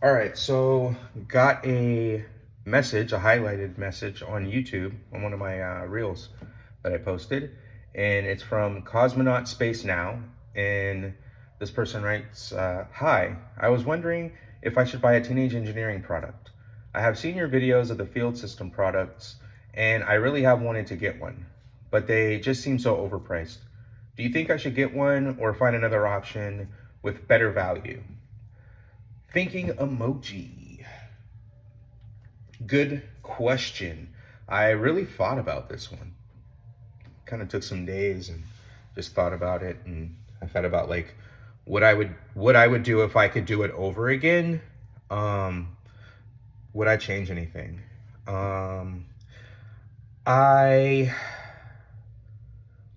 All right, so got a message, a highlighted message on YouTube on one of my reels that I posted, and it's from Cosmonaut Space Now. And this person writes, "Hi, I was wondering if I should buy a Teenage Engineering product. I have seen your videos of the field system products, and I really have wanted to get one, but they just seem so overpriced. Do you think I should get one or find another option with better value?" Thinking emoji. Good question. I really thought about this one. Kind of took some days and just thought about it, and I thought about like what I would do if I could do it over again. Um, would I change anything? Um, I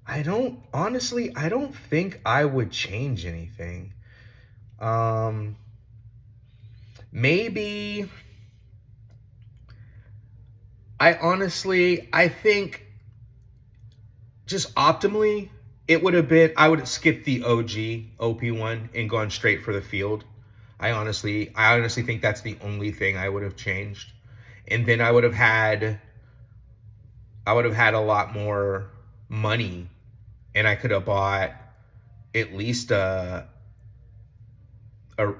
I don't honestly. I don't think I would change anything. Um, maybe I think just optimally, it would have been I would have skipped the OG OP1 and gone straight for the field. I honestly think that's the only thing I would have changed. And then I would have had a lot more money, and I could have bought at least a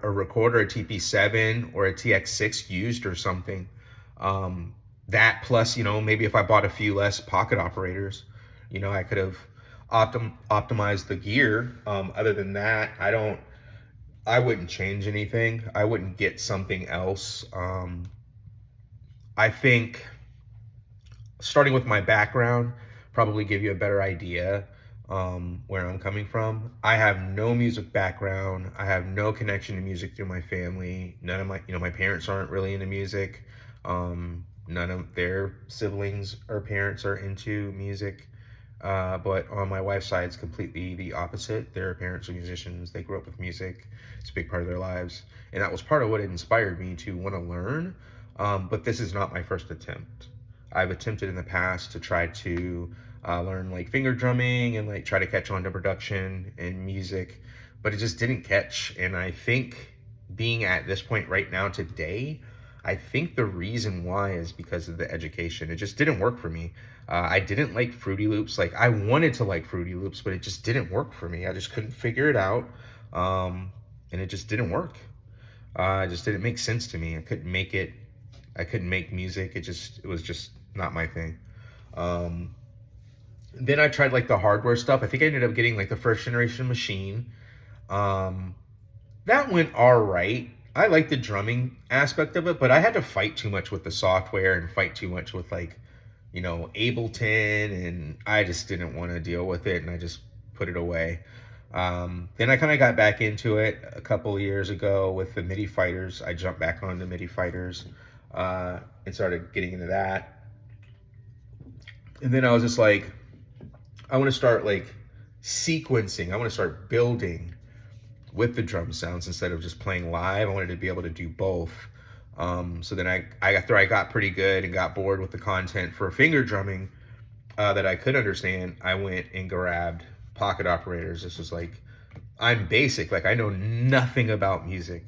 recorder, a TP7 or a TX6 used or something. That plus, maybe if I bought a few less pocket operators, I could have optimized the gear. Other than that, I wouldn't change anything. I wouldn't get something else. I think starting with my background probably give you a better idea where I'm coming from. I have no music background. I have no connection to music through my family. None of my parents aren't really into music. None of their siblings or parents are into music. But on my wife's side, it's completely the opposite. Their parents are musicians. They grew up with music. It's a big part of their lives. And that was part of what inspired me to want to learn. But this is not my first attempt. I've attempted in the past to try to learn like finger drumming and like try to catch on to production and music, but it just didn't catch. And I think being at this point right now today, I think the reason why is because of the education. It just didn't work for me. I didn't like Fruity Loops. Like I wanted to like Fruity Loops, but it just didn't work for me. I just couldn't figure it out, and it just didn't work. It just didn't make sense to me. I couldn't make it. I couldn't make music. It was just not my thing. Um, then I tried like the hardware stuff. I think I ended up getting like the first generation machine. Um, that went all right. I like the drumming aspect of it, but I had to fight too much with the software and fight too much with like, Ableton, and I just didn't want to deal with it, and I just put it away. Then I kind of got back into it a couple of years ago with the MIDI fighters. I jumped back on the MIDI fighters and started getting into that. And then I was just like, I want to start like sequencing. I want to start building with the drum sounds instead of just playing live. I wanted to be able to do both. So then I got pretty good and got bored with the content for finger drumming that I could understand. I went and grabbed pocket operators. This was like, I'm basic. Like I know nothing about music,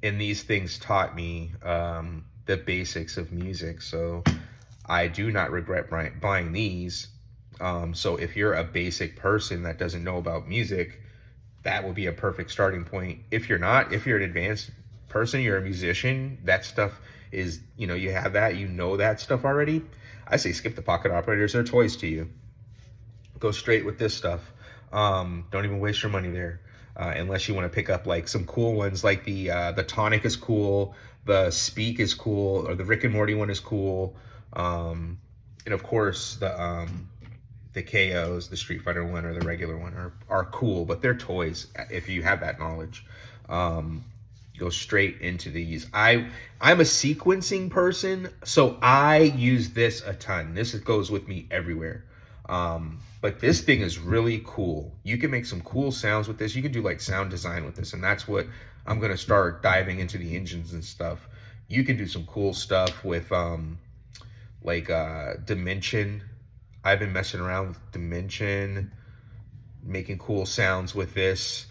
and these things taught me the basics of music. So I do not regret buying these. So if you're a basic person that doesn't know about music, that will be a perfect starting point. If you're not, if you're an advanced person, you're a musician, that stuff is, you have that, that stuff already. I say skip the pocket operators. They're toys to you. Go straight with this stuff. Don't even waste your money there. Unless you want to pick up like some cool ones, like the Tonic is cool, the Speak is cool, or the Rick and Morty one is cool, and of course the KOs, the Street Fighter one or the regular one are cool, but they're toys if you have that knowledge. Go straight into these. I'm a sequencing person, so I use this a ton. This goes with me everywhere. But this thing is really cool. You can make some cool sounds with this. You can do like sound design with this, and that's what I'm gonna start diving into the engines and stuff. You can do some cool stuff with Dimension. I've been messing around with Dimension, making cool sounds with this.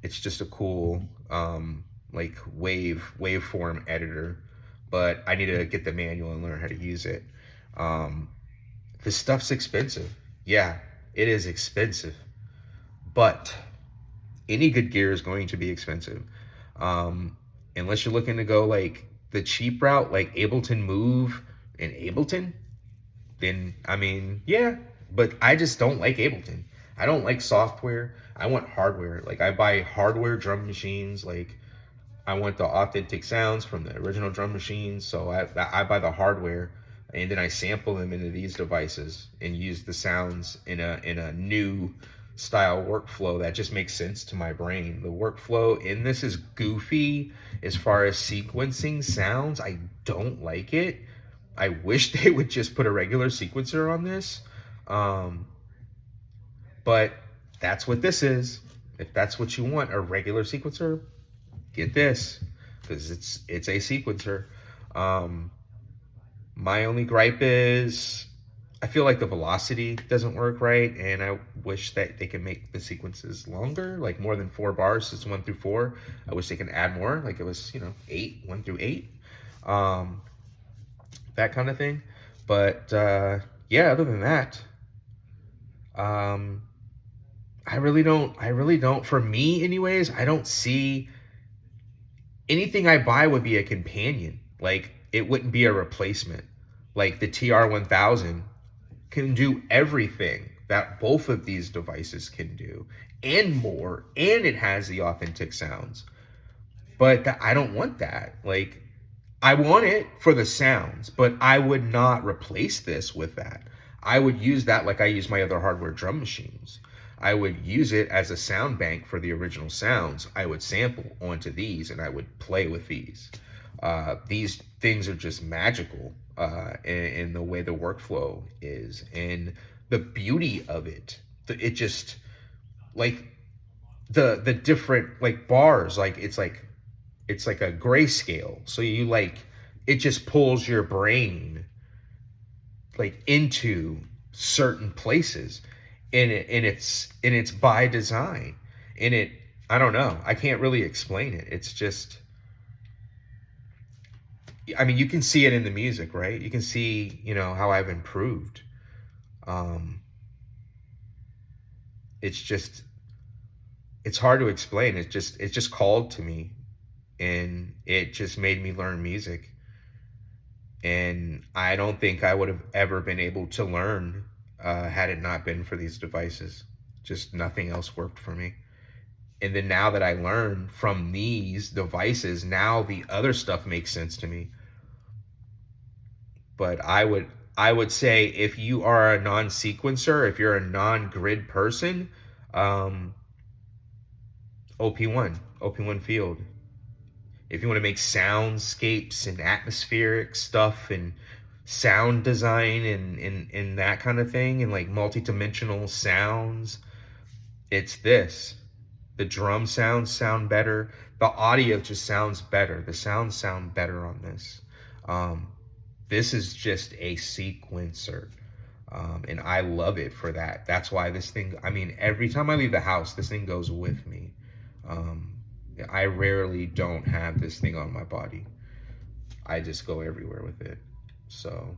It's just a cool like waveform editor, but I need to get the manual and learn how to use it. Um, this stuff's expensive. Yeah, it is expensive, but any good gear is going to be expensive. Um, Unless you're looking to go like the cheap route, like Ableton Move and Ableton, then I mean, yeah, but I just don't like Ableton. I don't like software. I want hardware. Like I buy hardware drum machines. Like I want the authentic sounds from the original drum machines. So I buy the hardware and then I sample them into these devices and use the sounds in a new style workflow that just makes sense to my brain. The workflow in this is goofy as far as sequencing sounds. I don't like it. I wish they would just put a regular sequencer on this. Um, but that's what this is. If that's what you want, a regular sequencer, get this because it's a sequencer. Um, my only gripe is I feel like the velocity doesn't work right, and I wish that they can make the sequences longer, like more than 4 bars. It's 1 through 4. I wish they can add more, like it was, 1 through 8, um, that kind of thing. But yeah, other than that, um, I really don't. I really don't. For me, anyways, I don't see anything I buy would be a companion. Like it wouldn't be a replacement. Like the TR-1000 can do everything that both of these devices can do and more, and it has the authentic sounds. But I don't want that. Like I want it for the sounds, but I would not replace this with that. I would use that like I use my other hardware drum machines. I would use it as a sound bank for the original sounds. I would sample onto these and I would play with these. These things are just magical in the way the workflow is and the beauty of it. It just like the different like bars, like it's like a grayscale. So you like it just pulls your brain like into certain places, and it's by design. And it I don't know. I can't really explain it. It's just I mean, you can see it in the music, right? You can see, how I've improved. Um it's just it's hard to explain. It's just called to me and it just made me learn music. And I don't think I would have ever been able to learn had it not been for these devices. Just nothing else worked for me. And then now that I learn from these devices, now the other stuff makes sense to me. But I would say if you are a non-sequencer, if you're a non-grid person, um, OP1 field. If you want to make soundscapes and atmospheric stuff and sound design and that kind of thing and like multi-dimensional sounds, it's this. The drum sounds sound better. The audio just sounds better. The sounds sound better on this. Um, this is just a sequencer. And I love it for that. That's why this thing, I mean, every time I leave the house, this thing goes with me. Um, I rarely don't have this thing on my body. I just go everywhere with it. So,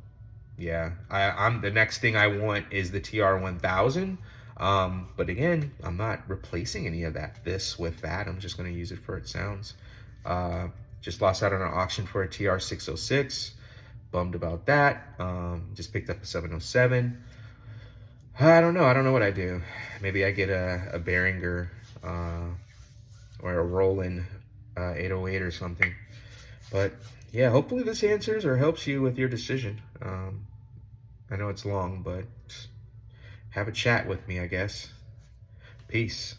yeah, I'm the next thing I want is the TR-1000. But again, I'm not replacing any of this with that. I'm just going to use it for its sounds. Just lost out on an auction for a TR-606. Bummed about that. Just picked up a 707. I don't know. I don't know what I do. Maybe I get a Behringer or a Roland 808 or something. But yeah, hopefully this answers or helps you with your decision. I know it's long, but have a chat with me, I guess. Peace.